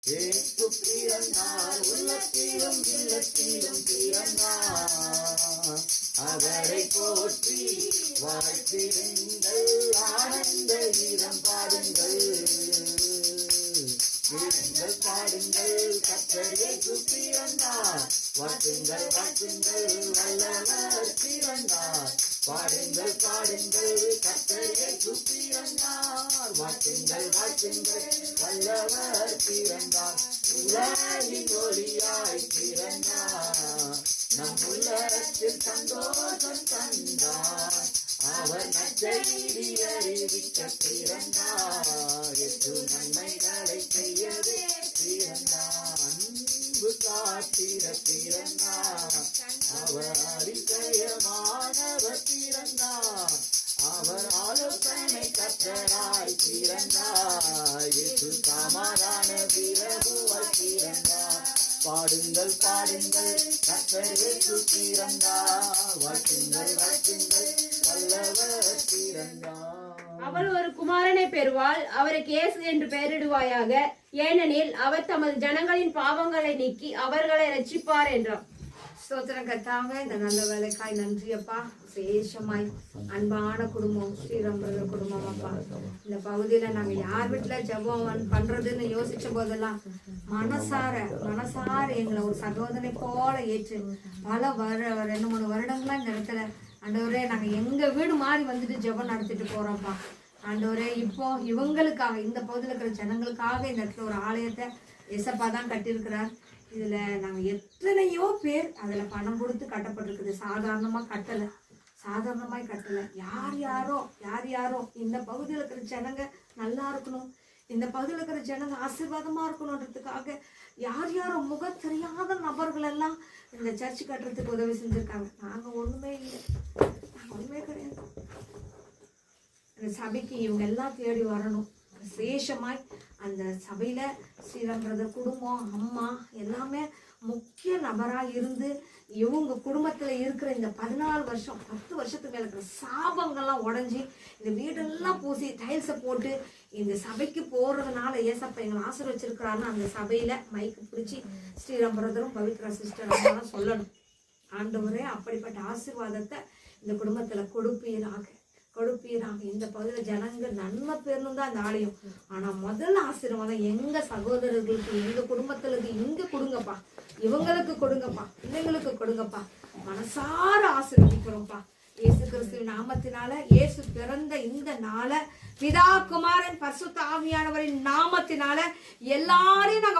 ஏசு பிறந்தார், உள்ளத்திலும் இல்லத்திலும் பிறந்தார். அவரை போற்றி வாழ்த்திடுங்கள், ஆனந்த கீதம் பாடுங்கள். பாடுங்கள் பாடுங்கள், கர்த்தர் இயேசு பிறந்தார். வாழ்த்துங்கள் வாழ்த்துங்கள், வல்லவர் பிறந்தார். பாடுங்கள் பாடுங்கள், கர்த்தர் இயேசு பிறந்தார். வாழ்த்துங்கள் வாழ்த்துங்கள், வல்லவர் பிறந்தார். உலகின் ஒளியாய் பிறந்தார், நம் உள்ளத்தில் சந்தோஷம் தந்தார். அவர் நற்செய்தி அறிவிக்க பிறந்தார். இயேசு நன்மைகளை செய்யவே பிறந்தார். அன்பு காத்திட பிறந்தார். அவர் அதிசயமானவர் பிறந்தார். அவர் ஆலோசனை கர்த்தராய் பிறந்தார். இயேசு சமாதான பிரபுவாய் பிறந்தார். பாடுங்கள் பாடுங்கள், கர்த்தர் இயேசு பிறந்தார். வாழ்த்துங்கள் வாழ்த்துங்கள், வல்லவர் பிறந்தார். அவள் ஒரு குமாரனை பெறுவாள், அவருக்கு இயேசு என்று பெயரிடுவாயாக. ஏனெனில் அவர் தமது ஜனங்களின் பாவங்களை நீக்கி அவர்களை ரட்சிப்பார் என்றார். ஸ்தோத்திரம் கர்த்தாவே, இந்த நல்ல வேலைக்காய் நன்றியப்பா. விசேஷமாய் அன்பான குடும்பம் ஸ்ரீரம்பர குடும்பம் அப்பா. இந்த பகுதியில நாங்க யார் வீட்டுல ஜெபம் பண்றதுன்னு யோசிச்ச போதெல்லாம் மனசார எங்களை ஒரு சகோதரனை போல ஏற்று பல 2-3 வருடங்களா இந்த இடத்துல ஆண்டவரே நாங்க எங்க வீடு மாறி வந்துட்டு ஜெபம் நடத்திட்டு போறோம்ப்பா. ஆண்டவரே இப்போ இவங்களுக்காக, இந்த பகுதியில் இருக்கிற ஜனங்களுக்காக இந்த இடத்துல ஒரு ஆலயத்தை எசப்பா தான் கட்டியிருக்கிறார். இதுல நாங்க எத்தனையோ பேர் அதுல பணம் கொடுத்து கட்டப்பட்டிருக்குது. சாதாரணமாய் கட்டல. யார் யாரோ இந்த பகுதியில் இருக்கிற ஜனங்க நல்லா இருக்கணும், இந்த பகுதியில் இருக்கிற ஜனங்க ஆசீர்வாதமா இருக்கணும்ன்றதுக்காக யாரோ முகம் தெரியாத நபர்கள் எல்லாம் இந்த சர்ச் கட்டுறதுக்கு உதவி செஞ்சிருக்காங்க. நாங்க ஒண்ணுமே கிடையாது. அந்த சபைக்கு இவங்க எல்லாம் தேடி வரணும். விசேஷமாய் அந்த சபையில ஸ்ரீராம் பிரதர் குடும்பம், அம்மா எல்லாமே முக்கிய நபரா இருந்து இவங்க குடும்பத்துல இருக்கிற இந்த 14 வருஷம் 10 வருஷத்துக்கு மேல இருக்கிற சாபங்கள்லாம் உடஞ்சி இந்த வீடெல்லாம் பூசி டைல்ஸை போட்டு இந்த சபைக்கு போறதுனால ஏசப்பா எங்களை ஆசீர்வச்சிருக்கிறான்னு அந்த சபையில மைக்கு பிடிச்சி ஸ்ரீராம் பிரதரும் பவித்ரா சிஸ்டர் சொல்லணும். ஆண்டவரே அப்படிப்பட்ட ஆசீர்வாதத்தை இந்த குடும்பத்துல கொடுப்பீராக. இந்த பகுதியில் ஜனங்கள் நன்மை பெறணும் தான் அந்த ஆலயம். ஆனா முதல்ல ஆசீர்வாதம் எங்க சகோதரர்களுக்கு, எங்க குடும்பத்திற்கு இங்க கொடுங்கப்பா, இவங்களுக்கு கொடுங்கப்பா, பிள்ளைங்களுக்கு கொடுங்கப்பா. மனசார ஆசீர்வதிக்கிறோம்ப்பா இயேசு கிறிஸ்துவின் நாமத்தினால. இயேசு பிறந்த இந்த நாளை பிதா குமாரன் பரிசுத்த ஆவியானவரின் நாமத்தினால எல்லாரையும் நாங்க